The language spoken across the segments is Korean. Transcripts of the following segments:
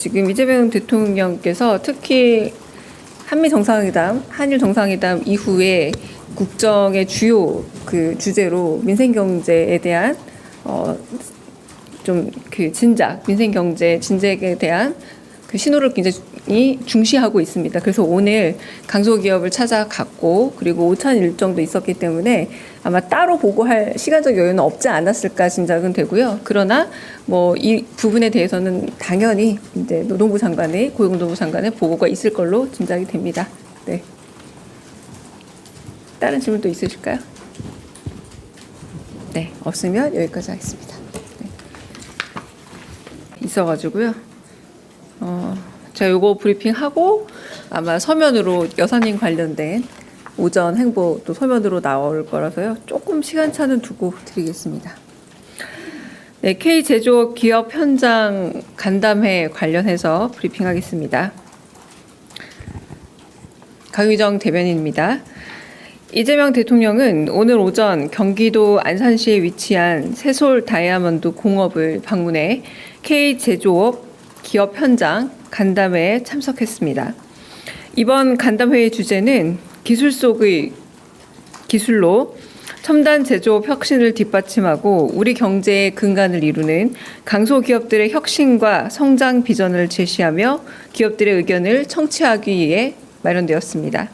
지금 이재명 대통령께서 특히 한미 정상회담, 한일 정상회담 이후에 국정의 주요 주제로 민생 경제에 대한 좀 진작, 민생 경제 진작에 대한 신호를 굉장히 중시하고 있습니다. 그래서 오늘 강소기업을 찾아갔고, 그리고 오찬 일정도 있었기 때문에 아마 따로 보고할 시간적 여유는 없지 않았을까 짐작은 되고요. 그러나 이 부분에 대해서는 당연히 이제 노동부 장관의, 고용노동부 장관의 보고가 있을 걸로 짐작이 됩니다. 네. 다른 질문 또 있으실까요? 네, 없으면 여기까지 하겠습니다. 네. 있어가지고요. 제가 요거 브리핑하고 아마 서면으로 여사님 관련된 오전 행보도 서면으로 나올 거라서요. 조금 시간차는 두고 드리겠습니다. 네, K제조업 기업 현장 간담회 관련해서 브리핑하겠습니다. 강유정 대변인입니다. 이재명 대통령은 오늘 오전 경기도 안산시에 위치한 새솔 다이아몬드 공업을 방문해 K제조업 기업 현장 간담회에 참석했습니다. 이번 간담회의 주제는 기술 속의 기술로 첨단 제조업 혁신을 뒷받침하고 우리 경제의 근간을 이루는 강소기업들의 혁신과 성장 비전을 제시하며 기업들의 의견을 청취하기 위해 마련되었습니다.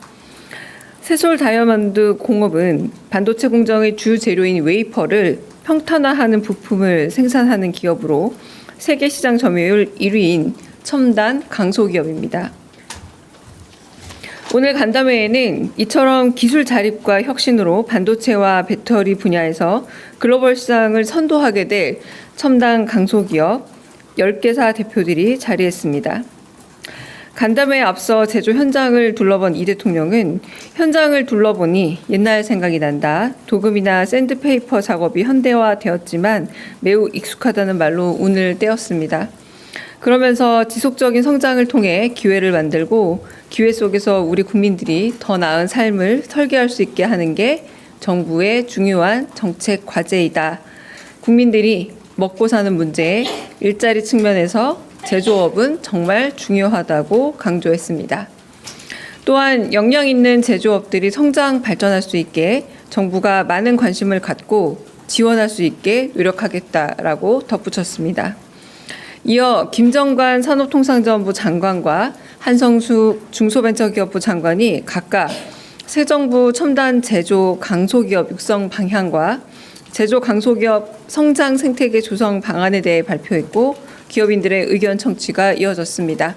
새솔 다이아몬드 공업은 반도체 공정의 주 재료인 웨이퍼를 평탄화하는 부품을 생산하는 기업으로 세계 시장 점유율 1위인 첨단 강소기업입니다. 오늘 간담회에는 이처럼 기술 자립과 혁신으로 반도체와 배터리 분야에서 글로벌 시장을 선도하게 될 첨단 강소기업 10개사 대표들이 자리했습니다. 간담회에 앞서 제조 현장을 둘러본 이 대통령은 현장을 둘러보니 옛날 생각이 난다. 도금이나 샌드페이퍼 작업이 현대화되었지만 매우 익숙하다는 말로 운을 떼었습니다. 그러면서 지속적인 성장을 통해 기회를 만들고 기회 속에서 우리 국민들이 더 나은 삶을 설계할 수 있게 하는 게 정부의 중요한 정책 과제이다. 국민들이 먹고 사는 문제에 일자리 측면에서 제조업은 정말 중요하다고 강조했습니다. 또한 역량 있는 제조업들이 성장 발전할 수 있게 정부가 많은 관심을 갖고 지원할 수 있게 노력하겠다라고 덧붙였습니다. 이어 김정관 산업통상자원부 장관과 한성수 중소벤처기업부 장관이 각각 새 정부 첨단 제조 강소기업 육성 방향과 제조 강소기업 성장 생태계 조성 방안에 대해 발표했고 기업인들의 의견 청취가 이어졌습니다.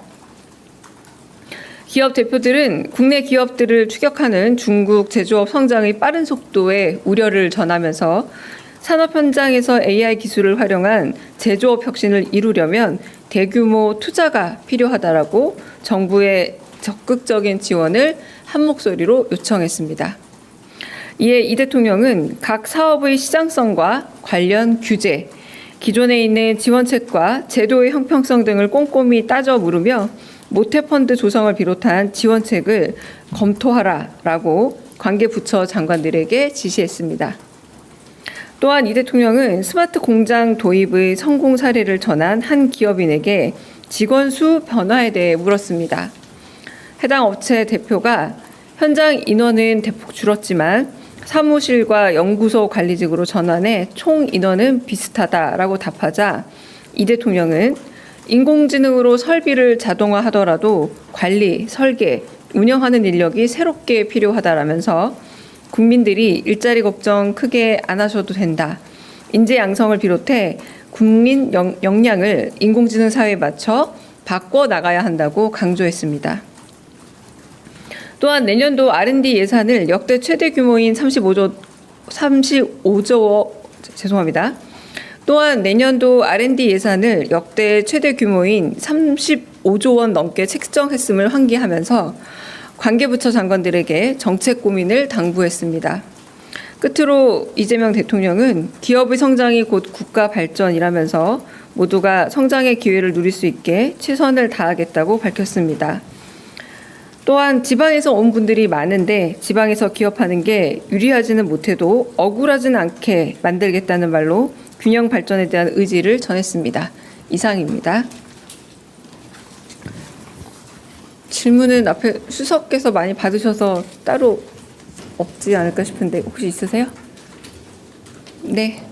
기업 대표들은 국내 기업들을 추격하는 중국 제조업 성장의 빠른 속도에 우려를 전하면서 산업 현장에서 AI 기술을 활용한 제조업 혁신을 이루려면 대규모 투자가 필요하다라고 정부의 적극적인 지원을 한 목소리로 요청했습니다. 이에 이 대통령은 각 사업의 시장성과 관련 규제, 기존에 있는 지원책과 제도의 형평성 등을 꼼꼼히 따져 물으며 모태펀드 조성을 비롯한 지원책을 검토하라라고 관계 부처 장관들에게 지시했습니다. 또한 이 대통령은 스마트 공장 도입의 성공 사례를 전한 한 기업인에게 직원 수 변화에 대해 물었습니다. 해당 업체 대표가 현장 인원은 대폭 줄었지만 사무실과 연구소 관리직으로 전환해 총 인원은 비슷하다라고 답하자 이 대통령은 인공지능으로 설비를 자동화하더라도 관리, 설계, 운영하는 인력이 새롭게 필요하다라면서 국민들이 일자리 걱정 크게 안 하셔도 된다. 인재 양성을 비롯해 국민 역량을 인공지능 사회에 맞춰 바꿔 나가야 한다고 강조했습니다. 또한 내년도 R&D 예산을 역대 최대 규모인 35조 원 넘게 책정했음을 환기하면서 관계부처 장관들에게 정책 고민을 당부했습니다. 끝으로 이재명 대통령은 기업의 성장이 곧 국가 발전이라면서 모두가 성장의 기회를 누릴 수 있게 최선을 다하겠다고 밝혔습니다. 또한 지방에서 온 분들이 많은데 지방에서 기업하는 게 유리하지는 못해도 억울하지는 않게 만들겠다는 말로 균형 발전에 대한 의지를 전했습니다. 이상입니다. 질문은 앞에 수석께서 많이 받으셔서 따로 없지 않을까 싶은데 혹시 있으세요? 네.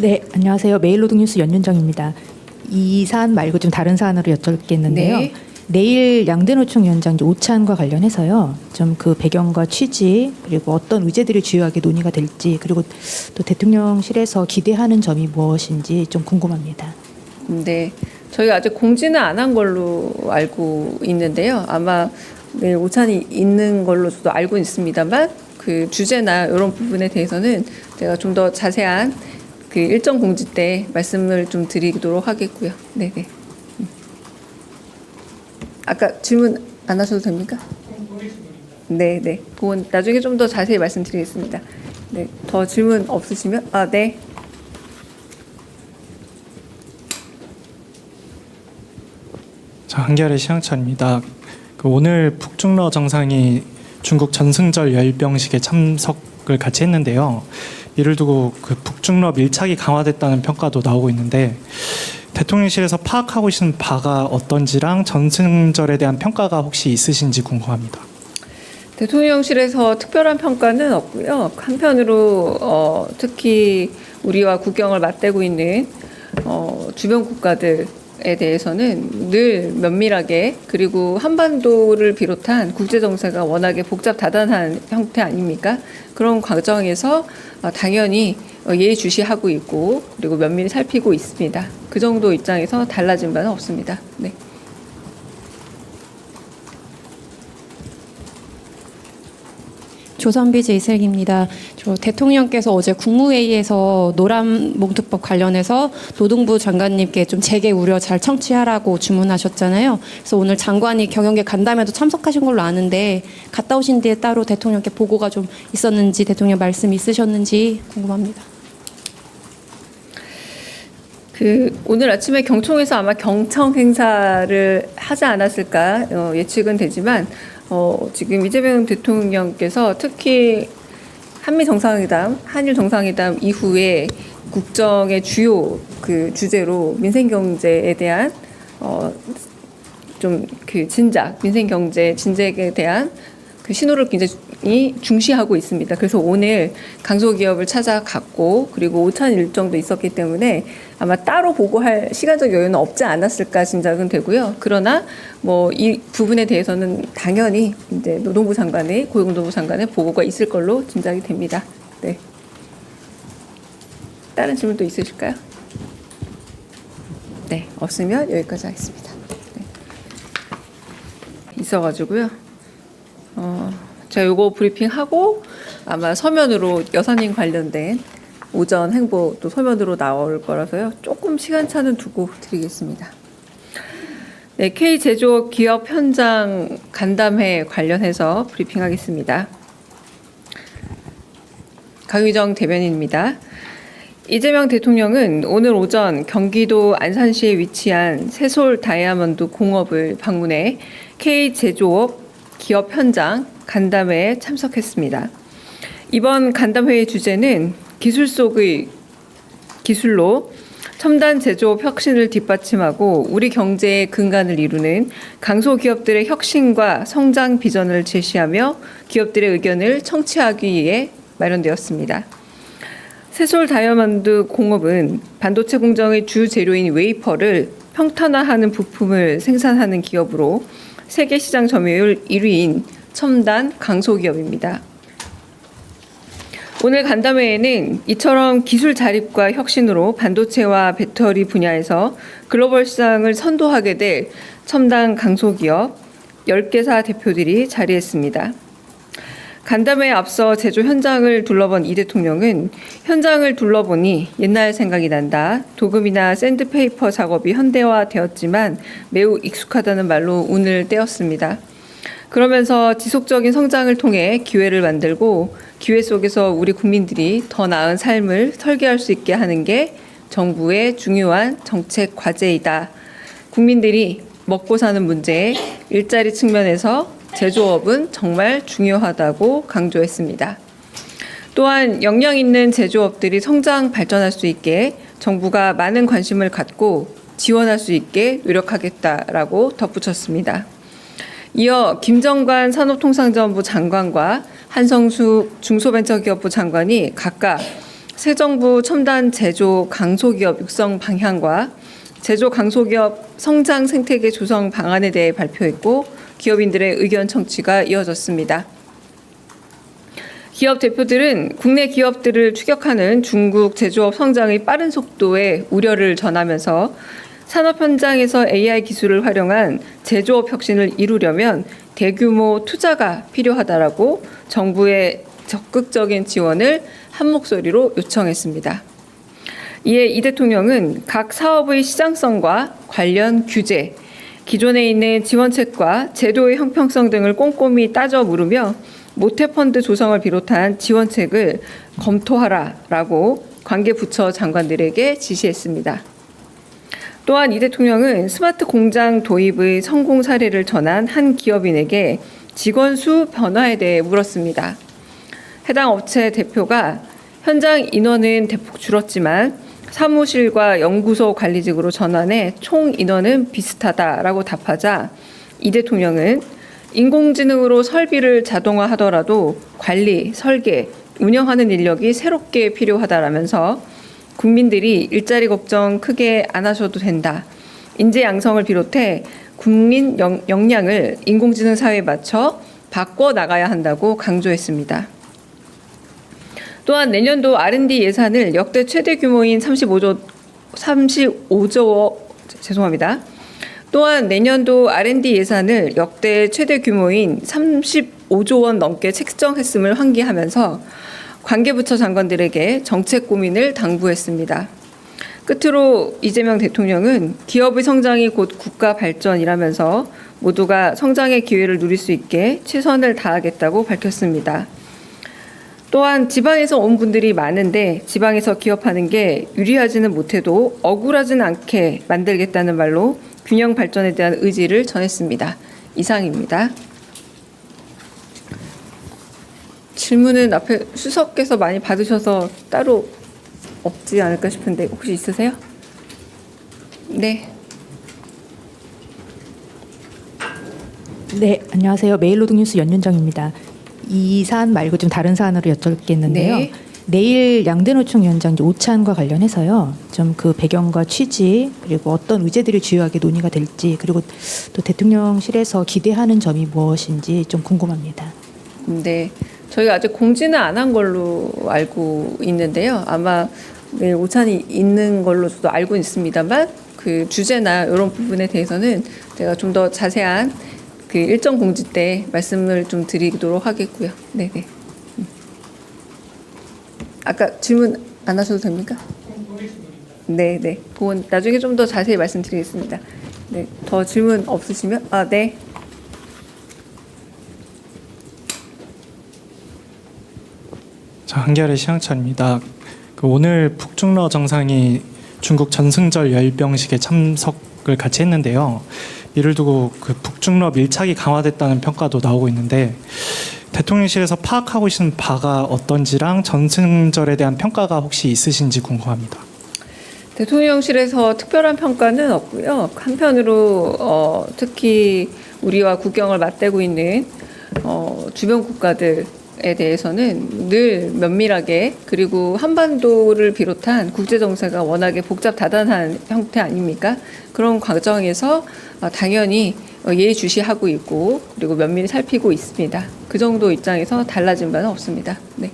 네, 안녕하세요. 메일노동뉴스 연윤정입니다. 이 사안 말고 좀 다른 사안으로 여쭙겠는데요. 네. 내일 양대노총 위원장 이제 오찬과 관련해서요. 좀 그 배경과 취지 그리고 어떤 의제들이 주요하게 논의가 될지 그리고 또 대통령실에서 기대하는 점이 무엇인지 좀 궁금합니다. 네. 저희가 아직 공지는 안 한 걸로 알고 있는데요. 아마 내일 오찬이 있는 걸로 저도 알고 있습니다만 그 주제나 이런 부분에 대해서는 제가 좀 더 자세한 그 일정 공지 때 말씀을 좀 드리도록 하겠고요. 네네. 아까 질문 안 하셔도 됩니까? 네네. 그건 나중에 좀 더 자세히 말씀드리겠습니다. 네. 더 질문 없으시면 네. 자, 한겨레 시향찬입니다. 오늘 북중러 정상이 중국 전승절 열병식에 참석을 같이 했는데요. 이를 두고 그 북중러 밀착이 강화됐다는 평가도 나오고 있는데 대통령실에서 파악하고 계신 바가 어떤지랑 전승절에 대한 평가가 혹시 있으신지 궁금합니다. 대통령실에서 특별한 평가는 없고요. 한편으로 특히 우리와 국경을 맞대고 있는 주변 국가들에 대해서는 늘 면밀하게 그리고 한반도를 비롯한 국제 정세가 워낙에 복잡 다단한 형태 아닙니까? 그런 과정에서 당연히 예의주시하고 있고 그리고 면밀히 살피고 있습니다. 그 정도 입장에서 달라진 바는 없습니다. 네. 조선비즈 이슬기입니다. 저 대통령께서 어제 국무회의에서 노란봉투법 관련해서 노동부 장관님께 좀 재개 우려 잘 청취하라고 주문하셨잖아요. 그래서 오늘 장관이 경영계 간담회도 참석하신 걸로 아는데 갔다 오신 뒤에 따로 대통령께 보고가 좀 있었는지 대통령 말씀 있으셨는지 궁금합니다. 오늘 아침에 경총에서 아마 경청 행사를 하지 않았을까 예측은 되지만 지금 이재명 대통령께서 특히 한미 정상회담, 한일 정상회담 이후에 국정의 주요 그 주제로 민생 경제에 대한 좀 그 진작, 민생 경제 진작에 대한 그 신호를 굉장히 중시하고 있습니다. 그래서 오늘 강소기업을 찾아갔고 그리고 오찬 일정도 있었기 때문에 아마 따로 보고할 시간적 여유는 없지 않았을까 짐작은 되고요. 그러나 뭐 이 부분에 대해서는 당연히 이제 노동부 장관의 고용노동부 장관의 보고가 있을 걸로 짐작이 됩니다. 네. 다른 질문도 있으실까요? 네, 없으면 여기까지 하겠습니다. 네. 있어가지고요. 제가 요거 브리핑하고 아마 서면으로 여사님 관련된 오전 행보도 서면으로 나올 거라서요. 조금 시간차는 두고 드리겠습니다. 네, K 제조업 기업 현장 간담회 관련해서 브리핑하겠습니다. 강유정 대변인입니다. 이재명 대통령은 오늘 오전 경기도 안산시에 위치한 새솔 다이아몬드 공업을 방문해 K 제조업 기업 현장 간담회에 참석했습니다. 이번 간담회의 주제는 기술 속의 기술로 첨단 제조업 혁신을 뒷받침하고 우리 경제의 근간을 이루는 강소기업들의 혁신과 성장 비전을 제시하며 기업들의 의견을 청취하기 위해 마련되었습니다. 새솔 다이아몬드 공업은 반도체 공정의 주 재료인 웨이퍼를 평탄화하는 부품을 생산하는 기업으로 세계 시장 점유율 1위인 첨단 강소기업입니다. 오늘 간담회에는 이처럼 기술 자립과 혁신으로 반도체와 배터리 분야에서 글로벌 시장을 선도하게 될 첨단 강소기업 10개사 대표들이 자리했습니다. 간담회에 앞서 제조 현장을 둘러본 이 대통령은 현장을 둘러보니 옛날 생각이 난다. 도금이나 샌드페이퍼 작업이 현대화되었지만 매우 익숙하다는 말로 운을 떼었습니다. 그러면서 지속적인 성장을 통해 기회를 만들고 기회 속에서 우리 국민들이 더 나은 삶을 설계할 수 있게 하는 게 정부의 중요한 정책 과제이다. 국민들이 먹고 사는 문제에 일자리 측면에서 제조업은 정말 중요하다고 강조했습니다. 또한 역량 있는 제조업들이 성장 발전할 수 있게 정부가 많은 관심을 갖고 지원할 수 있게 노력하겠다라고 덧붙였습니다. 이어 김정관 산업통상자원부 장관과 한성숙 중소벤처기업부 장관이 각각 새 정부 첨단 제조 강소기업 육성 방향과 제조 강소기업 성장 생태계 조성 방안에 대해 발표했고 기업인들의 의견 청취가 이어졌습니다. 기업 대표들은 국내 기업들을 추격하는 중국 제조업 성장의 빠른 속도에 우려를 전하면서 산업 현장에서 AI 기술을 활용한 제조업 혁신을 이루려면 대규모 투자가 필요하다라고 정부의 적극적인 지원을 한 목소리로 요청했습니다. 이에 이 대통령은 각 사업의 시장성과 관련 규제, 기존에 있는 지원책과 제도의 형평성 등을 꼼꼼히 따져 물으며 모태펀드 조성을 비롯한 지원책을 검토하라라고 관계 부처 장관들에게 지시했습니다. 또한 이 대통령은 스마트 공장 도입의 성공 사례를 전한 한 기업인에게 직원 수 변화에 대해 물었습니다. 해당 업체 대표가 현장 인원은 대폭 줄었지만 사무실과 연구소 관리직으로 전환해 총 인원은 비슷하다라고 답하자 이 대통령은 인공지능으로 설비를 자동화하더라도 관리, 설계, 운영하는 인력이 새롭게 필요하다라면서 국민들이 일자리 걱정 크게 안 하셔도 된다. 인재 양성을 비롯해 국민 역량을 인공지능 사회에 맞춰 바꿔 나가야 한다고 강조했습니다. 또한 내년도 R&D 예산을 역대 최대 규모인 35조 예산을 역대 최대 규모인 35조 원 넘게 책정했음을 환기하면서 관계부처 장관들에게 정책 고민을 당부했습니다. 끝으로 이재명 대통령은 기업의 성장이 곧 국가 발전이라면서 모두가 성장의 기회를 누릴 수 있게 최선을 다하겠다고 밝혔습니다. 또한 지방에서 온 분들이 많은데 지방에서 기업하는 게 유리하지는 못해도 억울하지는 않게 만들겠다는 말로 균형 발전에 대한 의지를 전했습니다. 이상입니다. 질문은 앞에 수석께서 많이 받으셔서 따로 없지 않을까 싶은데 혹시 있으세요? 네. 네, 안녕하세요. 매일노동뉴스 연윤정입니다. 이 사안 말고 좀 다른 사안으로 여쭙겠는데요. 네. 내일 양대노총 위원장 오찬과 관련해서요. 좀 그 배경과 취지 그리고 어떤 의제들이 주요하게 논의가 될지 그리고 또 대통령실에서 기대하는 점이 무엇인지 좀 궁금합니다. 네. 저희가 아직 공지는 안 한 걸로 알고 있는데요. 아마 내일 오찬이 있는 걸로 저도 알고 있습니다만 그 주제나 이런 부분에 대해서는 제가 좀 더 자세한 그 일정 공지 때 말씀을 좀 드리도록 하겠고요. 네네. 아까 질문 안 하셔도 됩니까? 네네. 그건 나중에 좀 더 자세히 말씀드리겠습니다. 네. 더 질문 없으시면 네. 자, 한겨레 시향찬입니다. 오늘 북중러 정상이 중국 전승절 열병식에 참석을 같이 했는데요. 이를 두고 그 북중러 밀착이 강화됐다는 평가도 나오고 있는데 대통령실에서 파악하고 계신 바가 어떤지랑 전승절에 대한 평가가 혹시 있으신지 궁금합니다. 대통령실에서 특별한 평가는 없고요. 한편으로 특히 우리와 국경을 맞대고 있는 주변 국가들에 대해서는 늘 면밀하게 그리고 한반도를 비롯한 국제 정세가 워낙에 복잡 다단한 형태 아닙니까? 그런 과정에서 당연히 예의주시하고 있고 그리고 면밀히 살피고 있습니다. 그 정도 입장에서 달라진 바는 없습니다. 네.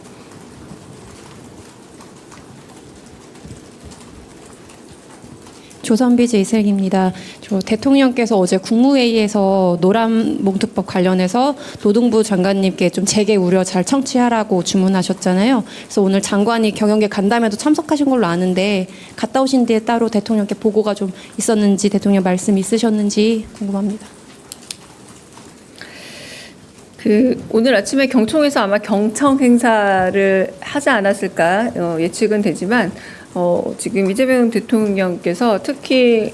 조선비즈 이슬기입니다. 저 대통령께서 어제 국무회의에서 노란봉투법 관련해서 노동부 장관님께 좀 재개 우려 잘 청취하라고 주문하셨잖아요. 그래서 오늘 장관이 경영계 간담회도 참석하신 걸로 아는데 갔다 오신 뒤에 따로 대통령께 보고가 좀 있었는지 대통령 말씀 있으셨는지 궁금합니다. 오늘 아침에 경총에서 아마 경청 행사를 하지 않았을까 예측은 되지만 지금 이재명 대통령께서 특히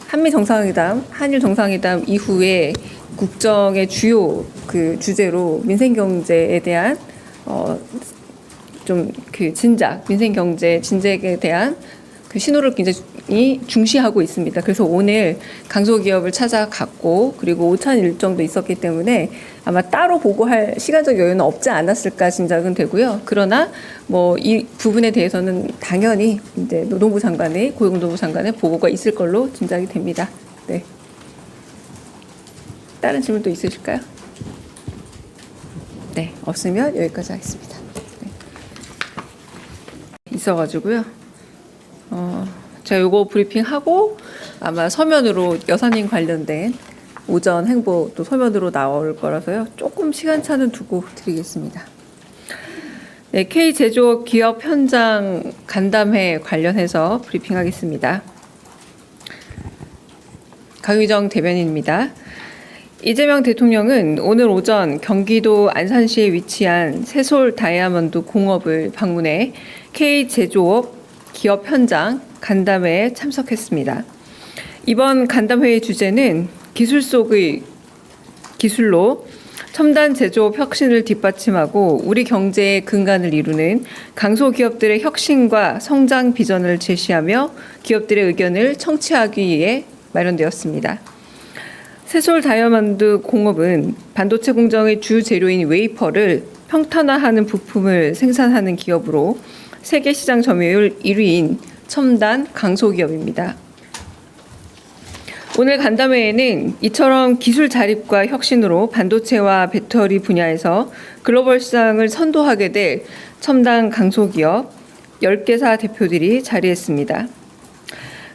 한미 정상회담, 한일 정상회담 이후에 국정의 주요 그 주제로 민생 경제에 대한 좀 그 진작, 민생 경제 진작에 대한 그 신호를 굉장히 중시하고 있습니다. 그래서 오늘 강소기업을 찾아갔고 그리고 오찬 일정도 있었기 때문에 아마 따로 보고할 시간적 여유는 없지 않았을까 짐작은 되고요. 그러나 뭐 이 부분에 대해서는 당연히 이제 노동부 장관의 고용노동부 장관의 보고가 있을 걸로 짐작이 됩니다. 네. 다른 질문 또 있으실까요? 네, 없으면 여기까지 하겠습니다. 네. 있어가지고요. 제가 요거 브리핑하고 아마 서면으로 여사님 관련된 오전 행보 또 서면으로 나올 거라서요. 조금 시간차는 두고 드리겠습니다. 네, K 제조업 기업 현장 간담회 관련해서 브리핑하겠습니다. 강유정 대변인입니다. 이재명 대통령은 오늘 오전 경기도 안산시에 위치한 새솔 다이아몬드 공업을 방문해 K 제조업 기업 현장 간담회에 참석했습니다. 이번 간담회의 주제는 기술 속의 기술로 첨단 제조업 혁신을 뒷받침하고 우리 경제의 근간을 이루는 강소기업들의 혁신과 성장 비전을 제시하며 기업들의 의견을 청취하기 위해 마련되었습니다. 새솔 다이아몬드 공업은 반도체 공정의 주 재료인 웨이퍼를 평탄화하는 부품을 생산하는 기업으로 세계 시장 점유율 1위인 첨단 강소기업입니다. 오늘 간담회에는 이처럼 기술 자립과 혁신으로 반도체와 배터리 분야에서 글로벌 시장을 선도하게 될 첨단 강소기업 10개사 대표들이 자리했습니다.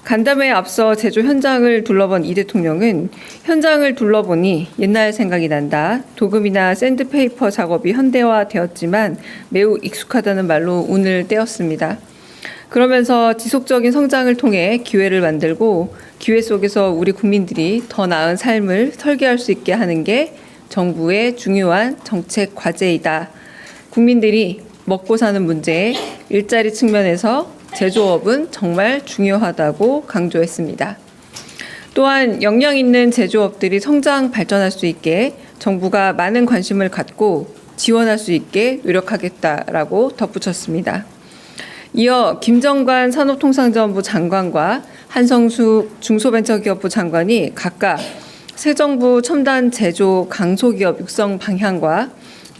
간담회에 앞서 제조 현장을 둘러본 이 대통령은 현장을 둘러보니 옛날 생각이 난다. 도금이나 샌드페이퍼 작업이 현대화되었지만 매우 익숙하다는 말로 운을 떼었습니다. 그러면서 지속적인 성장을 통해 기회를 만들고 기회 속에서 우리 국민들이 더 나은 삶을 설계할 수 있게 하는 게 정부의 중요한 정책 과제이다. 국민들이 먹고 사는 문제에 일자리 측면에서 제조업은 정말 중요하다고 강조했습니다. 또한 역량 있는 제조업들이 성장 발전할 수 있게 정부가 많은 관심을 갖고 지원할 수 있게 노력하겠다라고 덧붙였습니다. 이어 김정관 산업통상자원부 장관과 한성수 중소벤처기업부 장관이 각각 새 정부 첨단 제조 강소기업 육성 방향과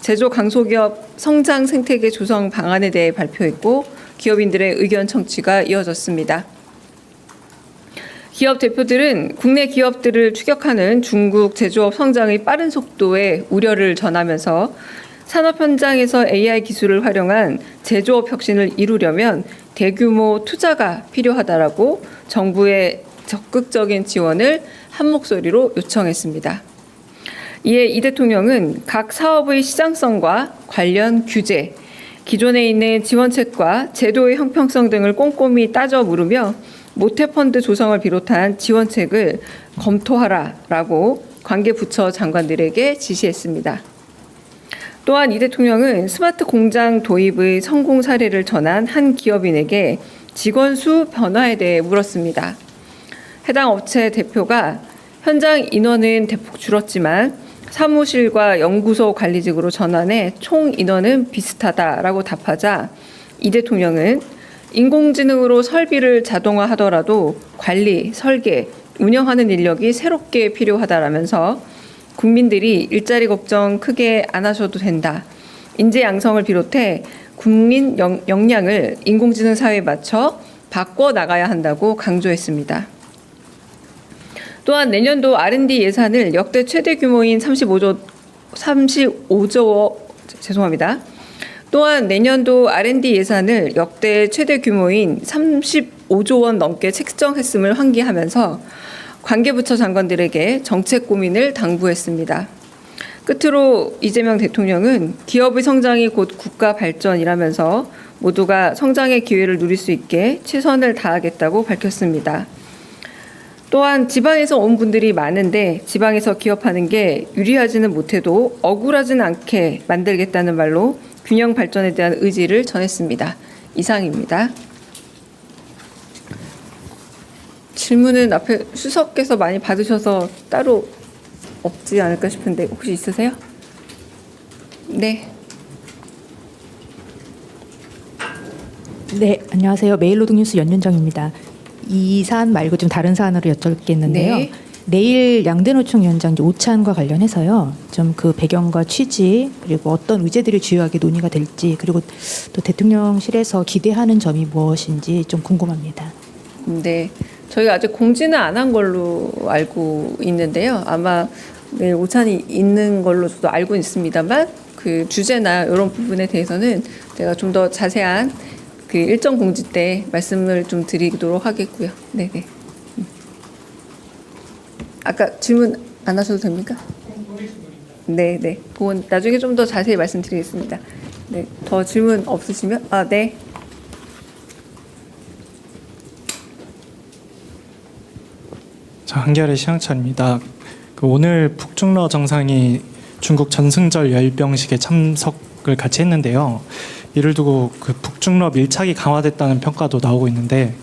제조 강소기업 성장 생태계 조성 방안에 대해 발표했고 기업인들의 의견 청취가 이어졌습니다. 기업 대표들은 국내 기업들을 추격하는 중국 제조업 성장의 빠른 속도에 우려를 전하면서 산업 현장에서 AI 기술을 활용한 제조업 혁신을 이루려면 대규모 투자가 필요하다라고 정부의 적극적인 지원을 한 목소리로 요청했습니다. 이에 이 대통령은 각 사업의 시장성과 관련 규제, 기존에 있는 지원책과 제도의 형평성 등을 꼼꼼히 따져 물으며 모태펀드 조성을 비롯한 지원책을 검토하라라고 관계 부처 장관들에게 지시했습니다. 또한 이 대통령은 스마트 공장 도입의 성공 사례를 전한 한 기업인에게 직원 수 변화에 대해 물었습니다. 해당 업체 대표가 현장 인원은 대폭 줄었지만 사무실과 연구소 관리직으로 전환해 총 인원은 비슷하다라고 답하자 이 대통령은 인공지능으로 설비를 자동화하더라도 관리, 설계, 운영하는 인력이 새롭게 필요하다라면서 국민들이 일자리 걱정 크게 안 하셔도 된다. 인재 양성을 비롯해 국민 역량을 인공지능 사회에 맞춰 바꿔 나가야 한다고 강조했습니다. 또한 내년도 R&D 예산을 역대 최대 규모인 35조 또한 내년도 R&D 예산을 역대 최대 규모인 35조 원 넘게 책정했음을 환기하면서 관계부처 장관들에게 정책 고민을 당부했습니다. 끝으로 이재명 대통령은 기업의 성장이 곧 국가 발전이라면서 모두가 성장의 기회를 누릴 수 있게 최선을 다하겠다고 밝혔습니다. 또한 지방에서 온 분들이 많은데 지방에서 기업하는 게 유리하지는 못해도 억울하지는 않게 만들겠다는 말로 균형 발전에 대한 의지를 전했습니다. 이상입니다. 질문은 앞에 수석께서 많이 받으셔서 따로 없지 않을까 싶은데 혹시 있으세요? 네. 네, 안녕하세요. 매일노동뉴스 연윤정입니다. 이 사안 말고 좀 다른 사안으로 여쭙겠는데요. 네. 내일 양대노총 위원장 이제 오찬과 관련해서요. 좀 그 배경과 취지 그리고 어떤 의제들이 주요하게 논의가 될지 그리고 또 대통령실에서 기대하는 점이 무엇인지 좀 궁금합니다. 네, 저희가 아직 공지는 안 한 걸로 알고 있는데요. 아마 내일 오찬이 있는 걸로 저도 알고 있습니다만 그 주제나 이런 부분에 대해서는 제가 좀 더 자세한 그 일정 공지 때 말씀을 좀 드리도록 하겠고요. 네네. 아까 질문 안 하셔도 됩니까? 네네. 그건 나중에 좀 더 자세히 말씀드리겠습니다. 네, 더 질문 없으시면 네. 자, 한겨레 시향찬입니다. 오늘 북중러 정상이 중국 전승절 열병식에 참석을 같이 했는데요. 이를 두고 그 북중러 밀착이 강화됐다는 평가도 나오고 있는데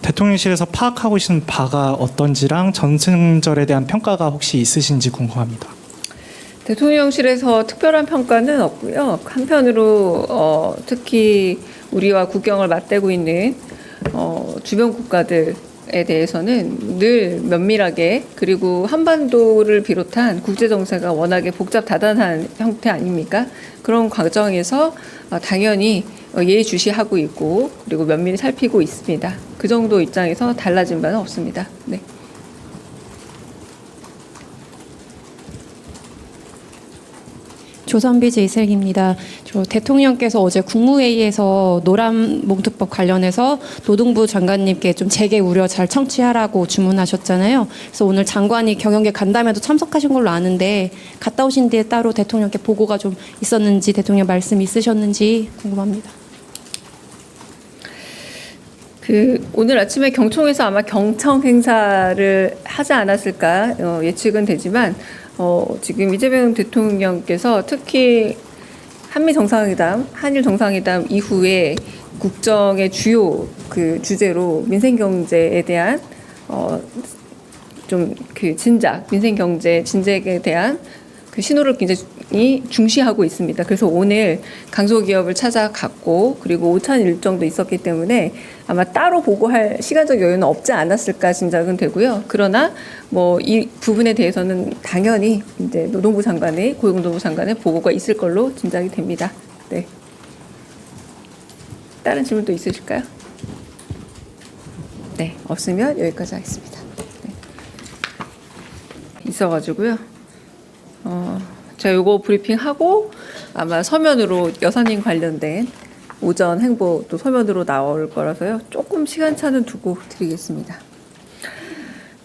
대통령실에서 파악하고 계신 바가 어떤지랑 전승절에 대한 평가가 혹시 있으신지 궁금합니다. 대통령실에서 특별한 평가는 없고요. 한편으로 특히 우리와 국경을 맞대고 있는 주변 국가들에 대해서는 늘 면밀하게 그리고 한반도를 비롯한 국제 정세가 워낙에 복잡 다단한 형태 아닙니까? 그런 과정에서 당연히 예의주시하고 있고 그리고 면밀히 살피고 있습니다. 그 정도 입장에서 달라진 바는 없습니다. 네. 조선비즈 이슬기입니다. 저 대통령께서 어제 국무회의에서 노란 봉투법 관련해서 노동부 장관님께 좀 재개 우려 잘 청취하라고 주문하셨잖아요. 그래서 오늘 장관이 경영계 간담회도 참석하신 걸로 아는데 갔다 오신 뒤에 따로 대통령께 보고가 좀 있었는지 대통령 말씀 있으셨는지 궁금합니다. 오늘 아침에 경총에서 아마 경청 행사를 하지 않았을까 예측은 되지만 지금 이재명 대통령께서 특히 한미 정상회담, 한일 정상회담 이후에 국정의 주요 그 주제로 민생 경제에 대한 좀 그 진작, 민생 경제 진작에 대한 그 신호를 굉장히 중시하고 있습니다. 그래서 오늘 강소기업을 찾아갔고 그리고 오찬 일정도 있었기 때문에 아마 따로 보고할 시간적 여유는 없지 않았을까 짐작은 되고요. 그러나 뭐 이 부분에 대해서는 당연히 이제 노동부 장관의 고용노동부 장관의 보고가 있을 걸로 짐작이 됩니다. 네. 다른 질문도 있으실까요? 네, 없으면 여기까지 하겠습니다. 네. 있어가지고요. 제가 요거 브리핑하고 아마 서면으로 여사님 관련된 오전 행보 또 서면으로 나올 거라서요. 조금 시간차는 두고 드리겠습니다.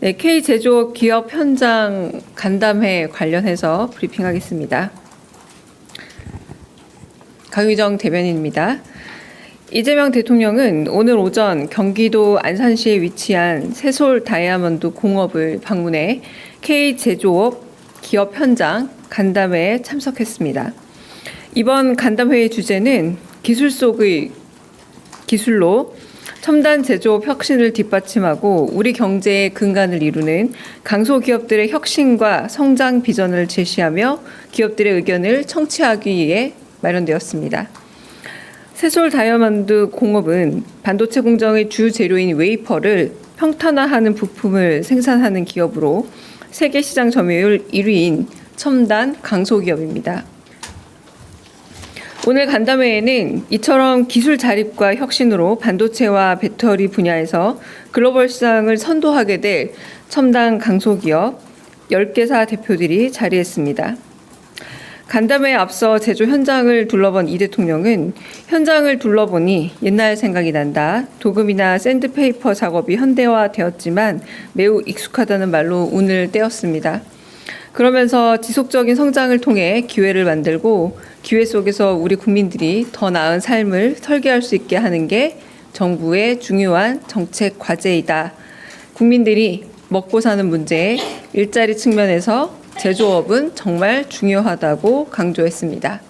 네, K 제조업 기업 현장 간담회 관련해서 브리핑하겠습니다. 강유정 대변인입니다. 이재명 대통령은 오늘 오전 경기도 안산시에 위치한 새솔 다이아몬드 공업을 방문해 K 제조업 기업 현장 간담회에 참석했습니다. 이번 간담회의 주제는 기술 속의 기술로 첨단 제조업 혁신을 뒷받침하고 우리 경제의 근간을 이루는 강소기업들의 혁신과 성장 비전을 제시하며 기업들의 의견을 청취하기 위해 마련되었습니다. 새솔 다이아몬드 공업은 반도체 공정의 주 재료인 웨이퍼를 평탄화하는 부품을 생산하는 기업으로 세계 시장 점유율 1위인 첨단 강소기업입니다. 오늘 간담회에는 이처럼 기술 자립과 혁신으로 반도체와 배터리 분야에서 글로벌 시장을 선도하게 될 첨단 강소기업 10개사 대표들이 자리했습니다. 간담회에 앞서 제조 현장을 둘러본 이 대통령은 현장을 둘러보니 옛날 생각이 난다. 도금이나 샌드페이퍼 작업이 현대화되었지만 매우 익숙하다는 말로 운을 떼었습니다. 그러면서 지속적인 성장을 통해 기회를 만들고 기회 속에서 우리 국민들이 더 나은 삶을 설계할 수 있게 하는 게 정부의 중요한 정책 과제이다. 국민들이 먹고 사는 문제에 일자리 측면에서 제조업은 정말 중요하다고 강조했습니다.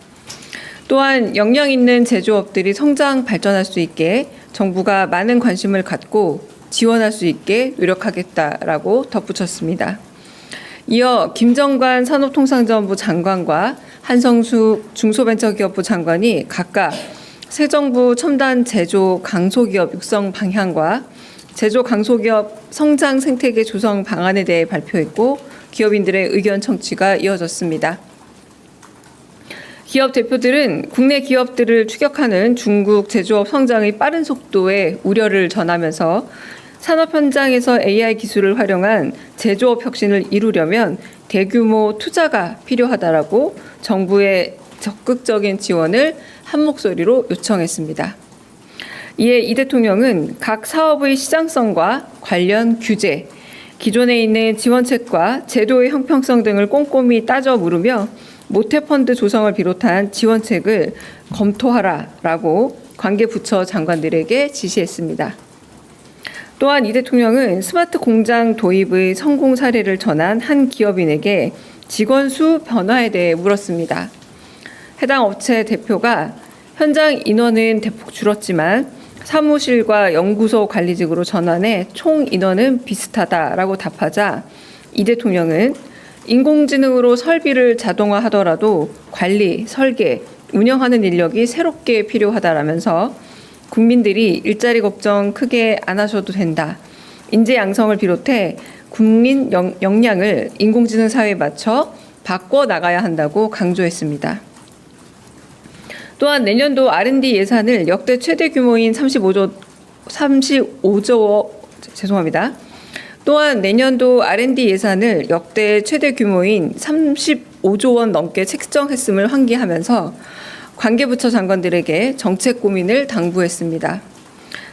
또한 역량 있는 제조업들이 성장 발전할 수 있게 정부가 많은 관심을 갖고 지원할 수 있게 노력하겠다라고 덧붙였습니다. 이어 김정관 산업통상자원부 장관과 한성숙 중소벤처기업부 장관이 각각 새 정부 첨단 제조 강소기업 육성 방향과 제조 강소기업 성장 생태계 조성 방안에 대해 발표했고 기업인들의 의견 청취가 이어졌습니다. 기업 대표들은 국내 기업들을 추격하는 중국 제조업 성장의 빠른 속도에 우려를 전하면서 산업 현장에서 AI 기술을 활용한 제조업 혁신을 이루려면 대규모 투자가 필요하다라고 정부의 적극적인 지원을 한 목소리로 요청했습니다. 이에 이 대통령은 각 사업의 시장성과 관련 규제, 기존에 있는 지원책과 제도의 형평성 등을 꼼꼼히 따져 물으며 모태펀드 조성을 비롯한 지원책을 검토하라라고 관계 부처 장관들에게 지시했습니다. 또한 이 대통령은 스마트 공장 도입의 성공 사례를 전한 한 기업인에게 직원 수 변화에 대해 물었습니다. 해당 업체 대표가 현장 인원은 대폭 줄었지만 사무실과 연구소 관리직으로 전환해 총 인원은 비슷하다라고 답하자 이 대통령은 인공지능으로 설비를 자동화하더라도 관리, 설계, 운영하는 인력이 새롭게 필요하다라면서 국민들이 일자리 걱정 크게 안 하셔도 된다. 인재 양성을 비롯해 국민 역량을 인공지능 사회에 맞춰 바꿔 나가야 한다고 강조했습니다. 또한 내년도 R&D 예산을 역대 최대 규모인 35조 또한 내년도 R&D 예산을 역대 최대 규모인 35조 원 넘게 책정했음을 환기하면서 관계부처 장관들에게 정책 고민을 당부했습니다.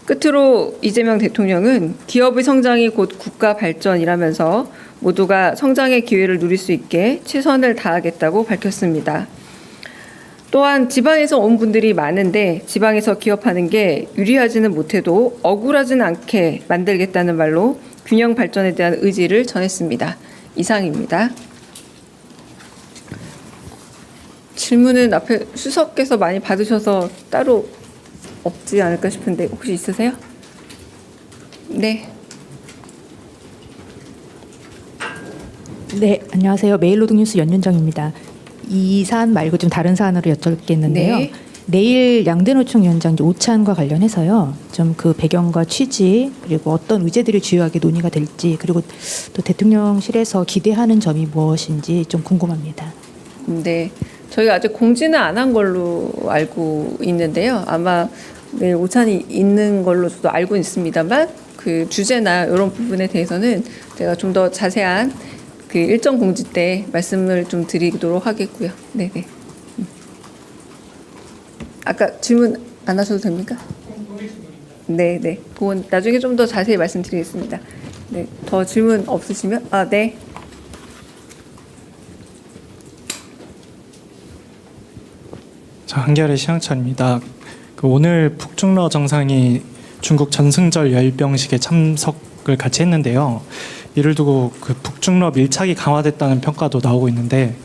끝으로 이재명 대통령은 기업의 성장이 곧 국가 발전이라면서 모두가 성장의 기회를 누릴 수 있게 최선을 다하겠다고 밝혔습니다. 또한 지방에서 온 분들이 많은데 지방에서 기업하는 게 유리하지는 못해도 억울하지는 않게 만들겠다는 말로 균형 발전에 대한 의지를 전했습니다. 이상입니다. 질문은 앞에 수석께서 많이 받으셔서 따로 없지 않을까 싶은데 혹시 있으세요? 네. 네, 안녕하세요. 매일노동뉴스 연윤정입니다. 이 사안 말고 좀 다른 사안으로 여쭙겠는데요. 네. 내일 양대노총 위원장 오찬과 관련해서요. 좀 그 배경과 취지 그리고 어떤 의제들이 주요하게 논의가 될지 그리고 또 대통령실에서 기대하는 점이 무엇인지 좀 궁금합니다. 네. 저희가 아직 공지는 안 한 걸로 알고 있는데요. 아마 내일 오찬이 있는 걸로 저도 알고 있습니다만 그 주제나 이런 부분에 대해서는 제가 좀 더 자세한 그 일정 공지 때 말씀을 좀 드리도록 하겠고요. 네네. 아까 질문 안 하셔도 됩니까? 네네. 그건 나중에 좀 더 자세히 말씀드리겠습니다. 네. 더 질문 없으시면 네. 자, 한겨레 시향찬입니다. 오늘 북중러 정상이 중국 전승절 열병식에 참석을 같이 했는데요. 이를 두고 그 북중러 밀착이 강화됐다는 평가도 나오고 있는데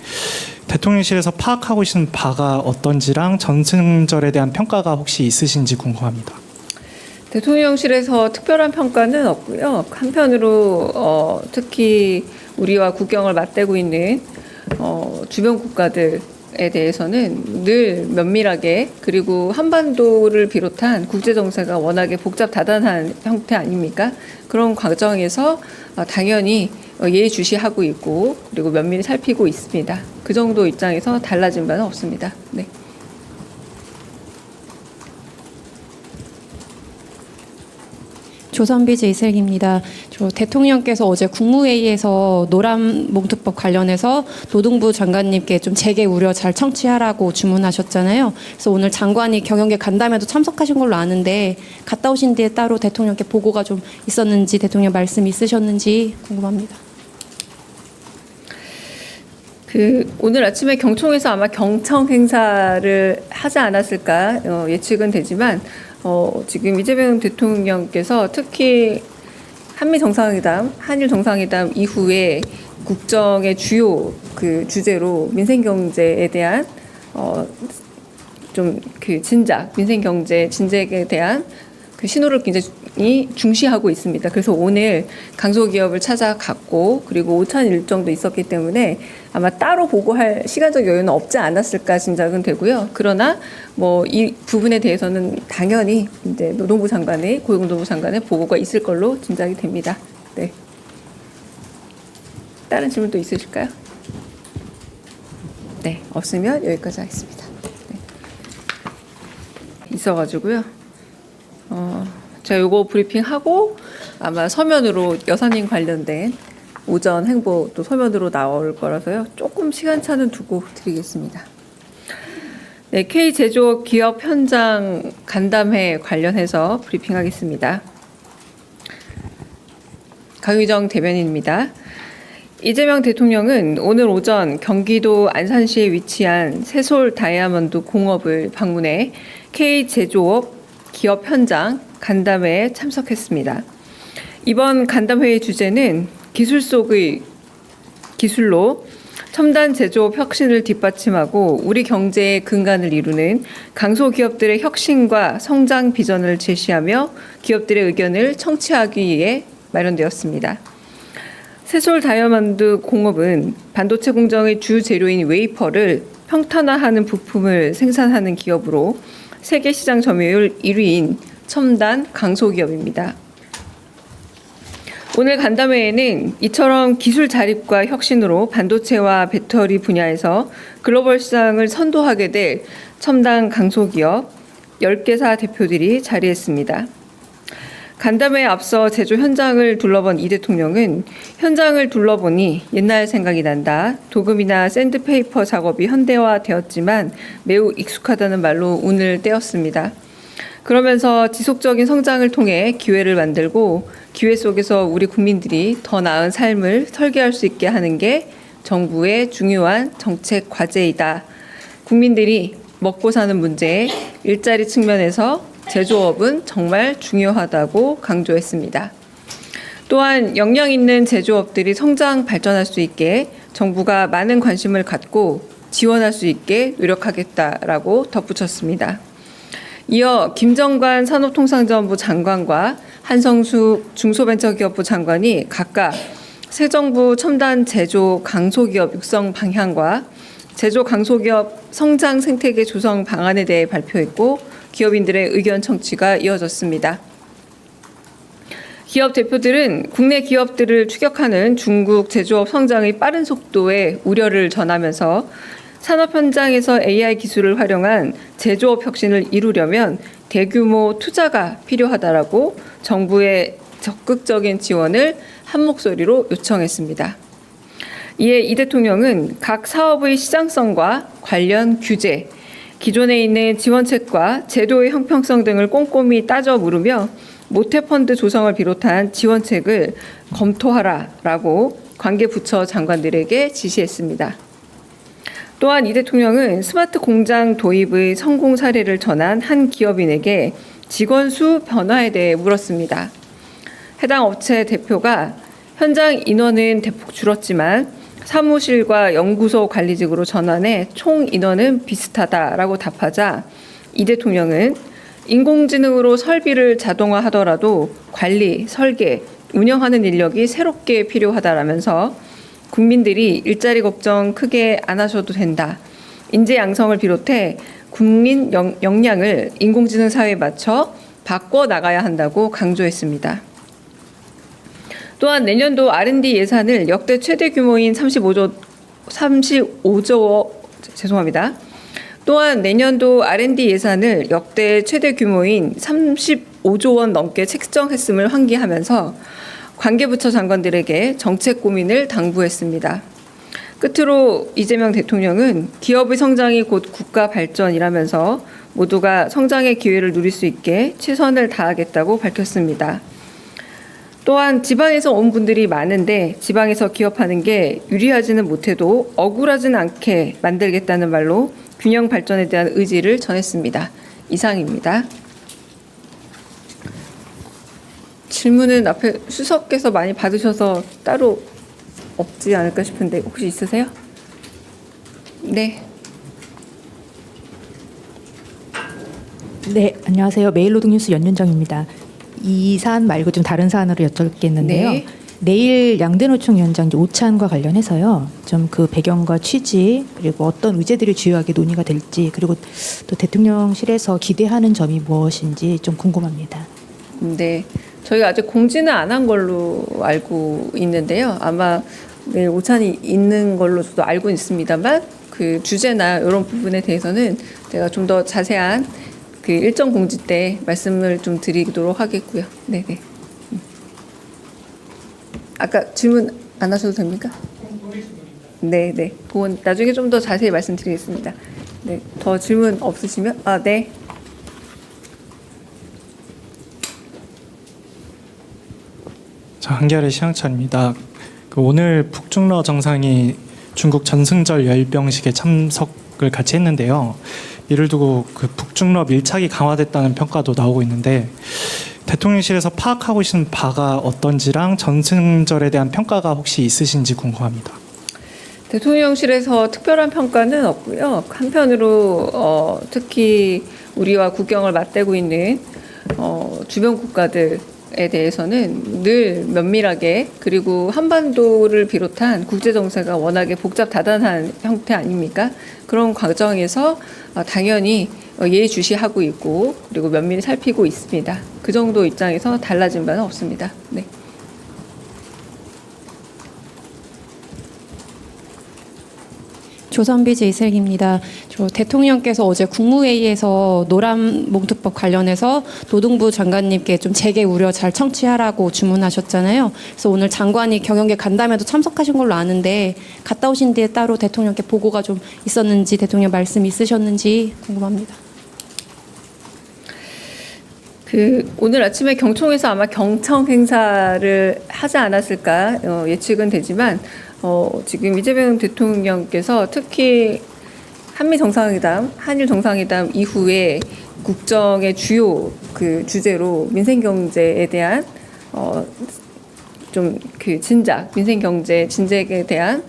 대통령실에서 파악하고 계신 바가 어떤지랑 전승절에 대한 평가가 혹시 있으신지 궁금합니다. 대통령실에서 특별한 평가는 없고요. 한편으로 특히 우리와 국경을 맞대고 있는 주변 국가들에 대해서는 늘 면밀하게 그리고 한반도를 비롯한 국제 정세가 워낙에 복잡다단한 형태 아닙니까? 그런 과정에서 당연히 예의주시하고 있고 그리고 면밀히 살피고 있습니다. 그 정도 입장에서 달라진 바는 없습니다. 네. 조선비즈 이슬기입니다. 대통령께서 어제 국무회의에서 노란봉투법 관련해서 노동부 장관님께 좀 재개 우려 잘 청취하라고 주문하셨잖아요. 그래서 오늘 장관이 경영계 간담회도 참석하신 걸로 아는데 갔다 오신 뒤에 따로 대통령께 보고가 좀 있었는지 대통령 말씀 있으셨는지 궁금합니다. 오늘 아침에 경총에서 아마 경청 행사를 하지 않았을까 예측은 되지만 지금 이재명 대통령께서 특히 한미 정상회담, 한일 정상회담 이후에 국정의 주요 그 주제로 민생 경제에 대한 좀 그 진작, 민생 경제 진작에 대한 그 신호를 굉장히 중시하고 있습니다. 그래서 오늘 강소기업을 찾아갔고 그리고 오찬 일정도 있었기 때문에 아마 따로 보고할 시간적 여유는 없지 않았을까 짐작은 되고요. 그러나 뭐 이 부분에 대해서는 당연히 이제 노동부 장관의 고용노동부 장관의 보고가 있을 걸로 짐작이 됩니다. 네. 다른 질문 또 있으실까요? 네, 없으면 여기까지 하겠습니다. 네. 있어가지고요. 제가 요거 브리핑하고 아마 서면으로 여사님 관련된 오전 행보 또 서면으로 나올 거라서요. 조금 시간차는 두고 드리겠습니다. 네, K 제조업 기업 현장 간담회 관련해서 브리핑하겠습니다. 강유정 대변인입니다. 이재명 대통령은 오늘 오전 경기도 안산시에 위치한 새솔 다이아몬드 공업을 방문해 K 제조업 기업 현장 간담회에 참석했습니다. 이번 간담회의 주제는 기술 속의 기술로 첨단 제조업 혁신을 뒷받침하고 우리 경제의 근간을 이루는 강소기업들의 혁신과 성장 비전을 제시하며 기업들의 의견을 청취하기 위해 마련되었습니다. 새솔 다이아몬드 공업은 반도체 공정의 주 재료인 웨이퍼를 평탄화하는 부품을 생산하는 기업으로 세계 시장 점유율 1위인 첨단 강소기업입니다. 오늘 간담회에는 이처럼 기술 자립과 혁신으로 반도체와 배터리 분야에서 글로벌 시장을 선도하게 될 첨단 강소기업 10개사 대표들이 자리했습니다. 간담회에 앞서 제조 현장을 둘러본 이 대통령은 현장을 둘러보니 옛날 생각이 난다. 도금이나 샌드페이퍼 작업이 현대화되었지만 매우 익숙하다는 말로 운을 떼었습니다. 그러면서 지속적인 성장을 통해 기회를 만들고 기회 속에서 우리 국민들이 더 나은 삶을 설계할 수 있게 하는 게 정부의 중요한 정책 과제이다. 국민들이 먹고 사는 문제에 일자리 측면에서 제조업은 정말 중요하다고 강조했습니다. 또한 역량 있는 제조업들이 성장 발전할 수 있게 정부가 많은 관심을 갖고 지원할 수 있게 노력하겠다라고 덧붙였습니다. 이어 김정관 산업통상자원부 장관과 한성수 중소벤처기업부 장관이 각각 새 정부 첨단 제조 강소기업 육성 방향과 제조 강소기업 성장 생태계 조성 방안에 대해 발표했고 기업인들의 의견 청취가 이어졌습니다. 기업 대표들은 국내 기업들을 추격하는 중국 제조업 성장의 빠른 속도에 우려를 전하면서 산업 현장에서 AI 기술을 활용한 제조업 혁신을 이루려면 대규모 투자가 필요하다라고 정부의 적극적인 지원을 한 목소리로 요청했습니다. 이에 이 대통령은 각 사업의 시장성과 관련 규제, 기존에 있는 지원책과 제도의 형평성 등을 꼼꼼히 따져 물으며 모태펀드 조성을 비롯한 지원책을 검토하라라고 관계 부처 장관들에게 지시했습니다. 또한 이 대통령은 스마트 공장 도입의 성공 사례를 전한 한 기업인에게 직원 수 변화에 대해 물었습니다. 해당 업체 대표가 현장 인원은 대폭 줄었지만 사무실과 연구소 관리직으로 전환해 총 인원은 비슷하다라고 답하자 이 대통령은 인공지능으로 설비를 자동화하더라도 관리, 설계, 운영하는 인력이 새롭게 필요하다라면서 국민들이 일자리 걱정 크게 안 하셔도 된다. 인재 양성을 비롯해 국민 역량을 인공지능 사회에 맞춰 바꿔 나가야 한다고 강조했습니다. 또한 내년도 R&D 예산을 역대 최대 규모인 35조 또한 내년도 R&D 예산을 역대 최대 규모인 35조 원 넘게 책정했음을 환기하면서 관계부처 장관들에게 정책 고민을 당부했습니다. 끝으로 이재명 대통령은 기업의 성장이 곧 국가 발전이라면서 모두가 성장의 기회를 누릴 수 있게 최선을 다하겠다고 밝혔습니다. 또한 지방에서 온 분들이 많은데 지방에서 기업하는 게 유리하지는 못해도 억울하지는 않게 만들겠다는 말로 균형 발전에 대한 의지를 전했습니다. 이상입니다. 질문은 앞에 수석께서 많이 받으셔서 따로 없지 않을까 싶은데 혹시 있으세요? 네. 네, 안녕하세요. 매일노동뉴스 연윤정입니다. 이 사안 말고 좀 다른 사안으로 여쭙겠는데요. 네. 내일 양대노총 위원장 오찬과 관련해서요. 좀 그 배경과 취지 그리고 어떤 의제들이 주요하게 논의가 될지 그리고 또 대통령실에서 기대하는 점이 무엇인지 좀 궁금합니다. 네, 저희가 아직 공지는 안 한 걸로 알고 있는데요. 아마 내일 오찬이 있는 걸로 저도 알고 있습니다만 그 주제나 이런 부분에 대해서는 제가 좀 더 자세한 그 일정 공지 때 말씀을 좀 드리도록 하겠고요. 네네. 아까 질문 안 하셔도 됩니까? 네네. 그건 나중에 좀 더 자세히 말씀드리겠습니다. 네, 더 질문 없으시면 네. 자, 한겨레 시향찬입니다. 오늘 북중러 정상이 중국 전승절 열병식에 참석을 같이 했는데요. 이를 두고 그 북중러 밀착이 강화됐다는 평가도 나오고 있는데 대통령실에서 파악하고 계신 바가 어떤지랑 전승절에 대한 평가가 혹시 있으신지 궁금합니다. 대통령실에서 특별한 평가는 없고요. 한편으로 특히 우리와 국경을 맞대고 있는 주변 국가들에 대해서는 늘 면밀하게 그리고 한반도를 비롯한 국제 정세가 워낙에 복잡 다단한 형태 아닙니까? 그런 과정에서 당연히 예의주시하고 있고 그리고 면밀히 살피고 있습니다. 그 정도 입장에서 달라진 바는 없습니다. 네. 조선비즈 이슬기입니다. 저 대통령께서 어제 국무회의에서 노란봉투법 관련해서 노동부 장관님께 좀 재개 우려 잘 청취하라고 주문하셨잖아요. 그래서 오늘 장관이 경영계 간담회도 참석하신 걸로 아는데 갔다 오신 뒤에 따로 대통령께 보고가 좀 있었는지 대통령 말씀 있으셨는지 궁금합니다. 오늘 아침에 경총에서 아마 경청 행사를 하지 않았을까 예측은 되지만 지금 이재명 대통령께서 특히 한미 정상회담, 한일 정상회담 이후에 국정의 주요 그 주제로 민생 경제에 대한 좀 그 진작, 민생 경제 진작에 대한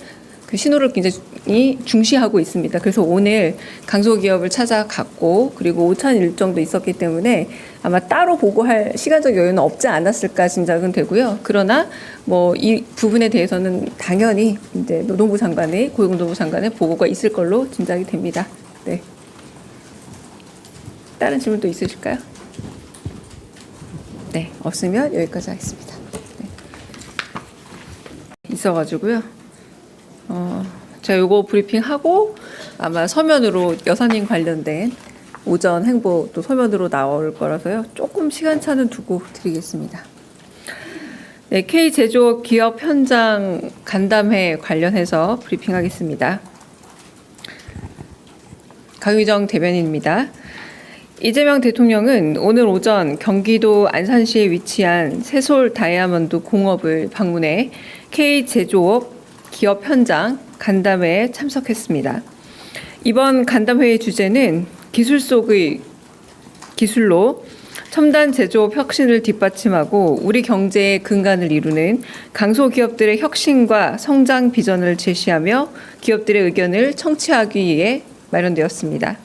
그 신호를 굉장히 중시하고 있습니다. 그래서 오늘 강소기업을 찾아갔고 그리고 오찬 일정도 있었기 때문에 아마 따로 보고할 시간적 여유는 없지 않았을까 짐작은 되고요. 그러나 뭐 이 부분에 대해서는 당연히 이제 노동부 장관의 고용노동부 장관의 보고가 있을 걸로 짐작이 됩니다. 네. 다른 질문 또 있으실까요? 네, 없으면 여기까지 하겠습니다. 네. 있어가지고요. 제가 요거 브리핑하고 아마 서면으로 여사님 관련된 오전 행보 또 서면으로 나올 거라서요. 조금 시간차는 두고 드리겠습니다. 네, K 제조업 기업 현장 간담회 관련해서 브리핑하겠습니다. 강유정 대변인입니다. 이재명 대통령은 오늘 오전 경기도 안산시에 위치한 새솔 다이아몬드 공업을 방문해 K 제조업 기업 현장 간담회에 참석했습니다. 이번 간담회의 주제는 기술 속의 기술로 첨단 제조업 혁신을 뒷받침하고 우리 경제의 근간을 이루는 강소기업들의 혁신과 성장 비전을 제시하며 기업들의 의견을 청취하기 위해 마련되었습니다.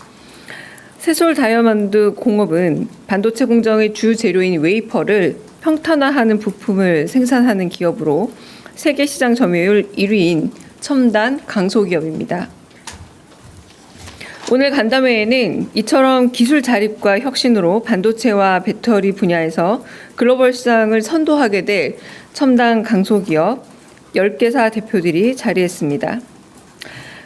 새솔 다이아몬드 공업은 반도체 공정의 주 재료인 웨이퍼를 평탄화하는 부품을 생산하는 기업으로 세계 시장 점유율 1위인 첨단 강소기업입니다. 오늘 간담회에는 이처럼 기술 자립과 혁신으로 반도체와 배터리 분야에서 글로벌 시장을 선도하게 될 첨단 강소기업 10개사 대표들이 자리했습니다.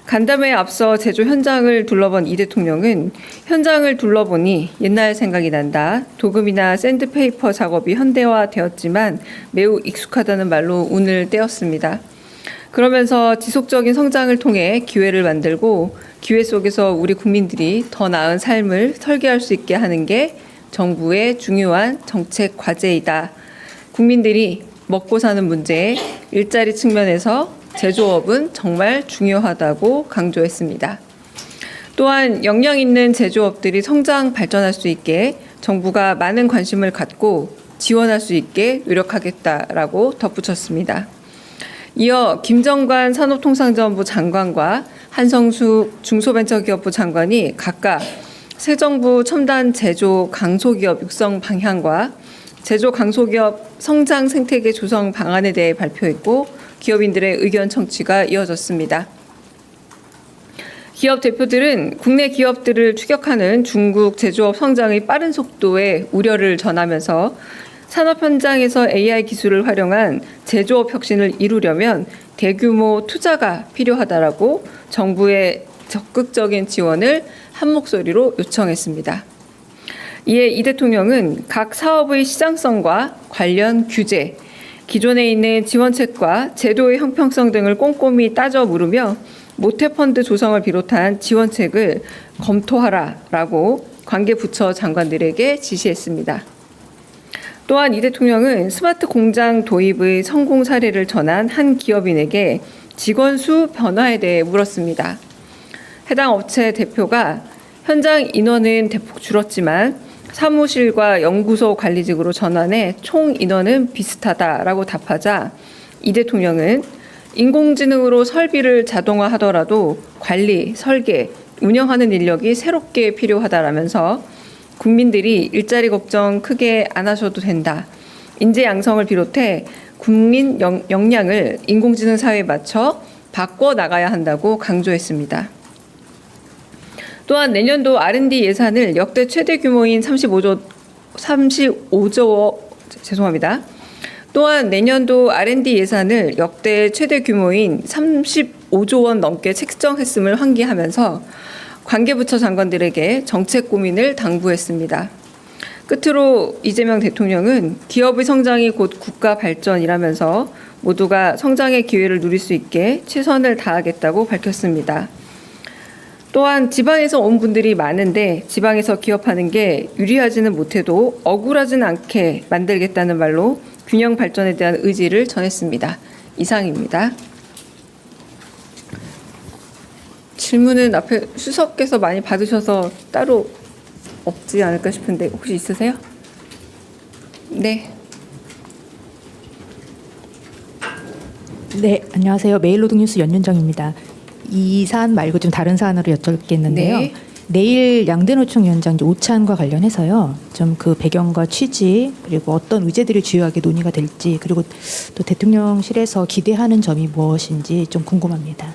간담회에 앞서 제조 현장을 둘러본 이 대통령은 현장을 둘러보니 옛날 생각이 난다. 도금이나 샌드페이퍼 작업이 현대화되었지만 매우 익숙하다는 말로 운을 떼었습니다. 그러면서 지속적인 성장을 통해 기회를 만들고 기회 속에서 우리 국민들이 더 나은 삶을 설계할 수 있게 하는 게 정부의 중요한 정책 과제이다. 국민들이 먹고 사는 문제에 일자리 측면에서 제조업은 정말 중요하다고 강조했습니다. 또한 역량 있는 제조업들이 성장 발전할 수 있게 정부가 많은 관심을 갖고 지원할 수 있게 노력하겠다라고 덧붙였습니다. 이어 김정관 산업통상자원부 장관과 한성숙 중소벤처기업부 장관이 각각 새 정부 첨단 제조 강소기업 육성 방향과 제조 강소기업 성장 생태계 조성 방안에 대해 발표했고 기업인들의 의견 청취가 이어졌습니다. 기업 대표들은 국내 기업들을 추격하는 중국 제조업 성장의 빠른 속도에 우려를 전하면서 산업 현장에서 AI 기술을 활용한 제조업 혁신을 이루려면 대규모 투자가 필요하다라고 정부의 적극적인 지원을 한 목소리로 요청했습니다. 이에 이 대통령은 각 사업의 시장성과 관련 규제, 기존에 있는 지원책과 제도의 형평성 등을 꼼꼼히 따져 물으며 모태펀드 조성을 비롯한 지원책을 검토하라라고 관계 부처 장관들에게 지시했습니다. 또한 이 대통령은 스마트 공장 도입의 성공 사례를 전한 한 기업인에게 직원 수 변화에 대해 물었습니다. 해당 업체 대표가 현장 인원은 대폭 줄었지만 사무실과 연구소 관리직으로 전환해 총 인원은 비슷하다라고 답하자 이 대통령은 인공지능으로 설비를 자동화하더라도 관리, 설계, 운영하는 인력이 새롭게 필요하다라면서 국민들이 일자리 걱정 크게 안 하셔도 된다. 인재 양성을 비롯해 국민 역량을 인공지능 사회에 맞춰 바꿔 나가야 한다고 강조했습니다. 또한 내년도 R&D 예산을 역대 최대 규모인 35조 원 넘게 책정했음을 환기하면서 관계부처 장관들에게 정책 고민을 당부했습니다. 끝으로 이재명 대통령은 기업의 성장이 곧 국가 발전이라면서 모두가 성장의 기회를 누릴 수 있게 최선을 다하겠다고 밝혔습니다. 또한 지방에서 온 분들이 많은데 지방에서 기업하는 게 유리하지는 못해도 억울하지는 않게 만들겠다는 말로 균형 발전에 대한 의지를 전했습니다. 이상입니다. 질문은 앞에 수석께서 많이 받으셔서 따로 없지 않을까 싶은데 혹시 있으세요? 네. 네, 안녕하세요. 매일노동뉴스 연윤정입니다. 이 사안 말고 좀 다른 사안으로 여쭙겠는데요. 네. 내일 양대노총 위원장 이제 오찬과 관련해서요. 좀 그 배경과 취지 그리고 어떤 의제들이 주요하게 논의가 될지 그리고 또 대통령실에서 기대하는 점이 무엇인지 좀 궁금합니다.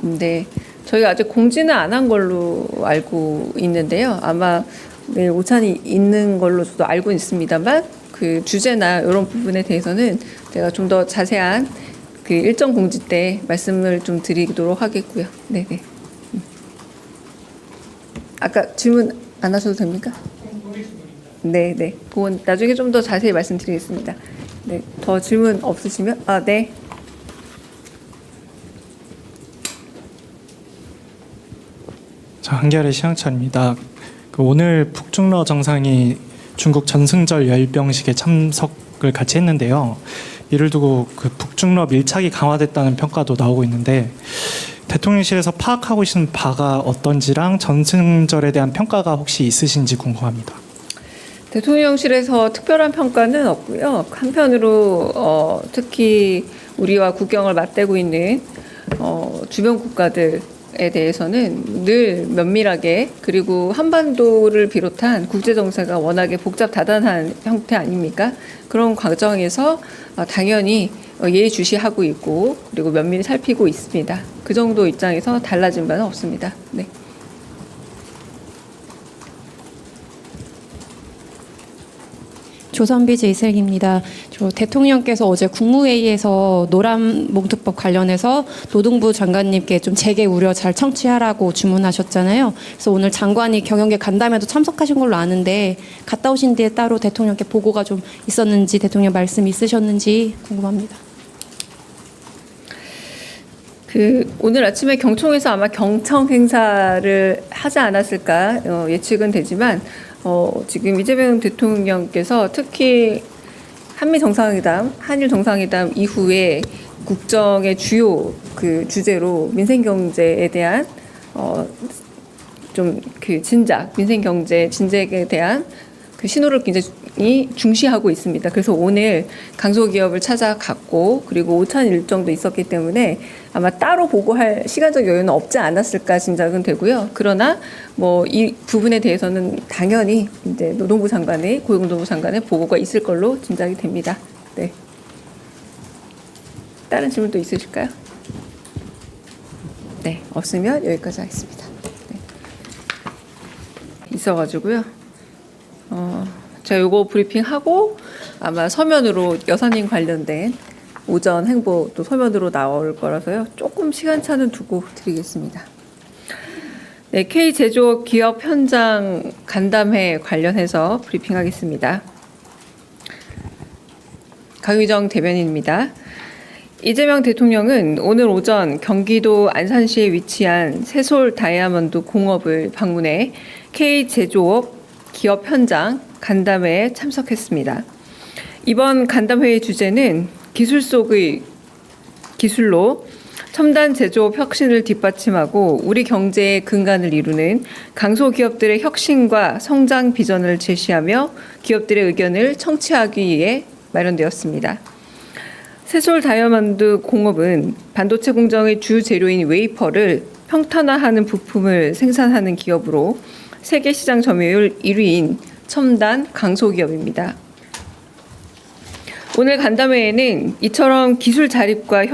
네. 저희가 아직 공지는 안 한 걸로 알고 있는데요. 아마 내일 오찬이 있는 걸로 저도 알고 있습니다만 그 주제나 이런 부분에 대해서는 제가 좀 더 자세한 그 일정 공지 때 말씀을 좀 드리도록 하겠고요. 네네. 아까 질문 안 하셔도 됩니까? 네네. 그건 나중에 좀 더 자세히 말씀드리겠습니다. 네. 더 질문 없으시면 네. 자, 한겨레 시향찬입니다. 오늘 북중러 정상이 중국 전승절 열병식에 참석을 같이 했는데요. 이를 두고 그 북중러 밀착이 강화됐다는 평가도 나오고 있는데 대통령실에서 파악하고 계신 바가 어떤지랑 전승절에 대한 평가가 혹시 있으신지 궁금합니다. 대통령실에서 특별한 평가는 없고요. 한편으로 특히 우리와 국경을 맞대고 있는 주변 국가들에 대해서는 늘 면밀하게 그리고 한반도를 비롯한 국제 정세가 워낙에 복잡 다단한 형태 아닙니까? 그런 과정에서 당연히 예의주시하고 있고 그리고 면밀히 살피고 있습니다. 그 정도 입장에서 달라진 바는 없습니다. 네. 조선비즈 이슬기입니다. 대통령께서 어제 국무회의에서 노란봉투법 관련해서 노동부 장관님께 좀 재개 우려 잘 청취하라고 주문하셨잖아요. 그래서 오늘 장관이 경영계 간담회도 참석하신 걸로 아는데 갔다 오신 뒤에 따로 대통령께 보고가 좀 있었는지 대통령 말씀 있으셨는지 궁금합니다. 오늘 아침에 경총에서 아마 경청 행사를 하지 않았을까 예측은 되지만 지금 이재명 대통령께서 특히 한미 정상회담, 한일 정상회담 이후에 국정의 주요 그 주제로 민생 경제에 대한 좀 그 진작, 민생 경제 진작에 대한 그 신호를 굉장히 중시하고 있습니다. 그래서 오늘 강소기업을 찾아갔고 그리고 오찬 일정도 있었기 때문에 아마 따로 보고할 시간적 여유는 없지 않았을까 짐작은 되고요. 그러나 뭐 이 부분에 대해서는 당연히 이제 노동부 장관의 고용노동부 장관의 보고가 있을 걸로 짐작이 됩니다. 네. 다른 질문 또 있으실까요? 네, 없으면 여기까지 하겠습니다. 네. 있어가지고요. 제가 요거 브리핑하고 아마 서면으로 여사님 관련된 오전 행보도 서면으로 나올 거라서요. 조금 시간차는 두고 드리겠습니다. 네, K 제조업 기업 현장 간담회 관련해서 브리핑하겠습니다. 강유정 대변인입니다. 이재명 대통령은 오늘 오전 경기도 안산시에 위치한 새솔 다이아몬드 공업을 방문해 K 제조업 기업 현장 간담회에 참석했습니다. 이번 간담회의 주제는 기술 속의 기술로 첨단 제조업 혁신을 뒷받침하고 우리 경제의 근간을 이루는 강소기업들의 혁신과 성장 비전을 제시하며 기업들의 의견을 청취하기 위해 마련되었습니다. 새솔 다이아몬드 공업은 반도체 공정의 주 재료인 웨이퍼를 평탄화하는 부품을 생산하는 기업으로 세계 시장 점유율 1위인 첨단 강소기업입니다. 오늘 간담회에는 이처럼 기술 자립과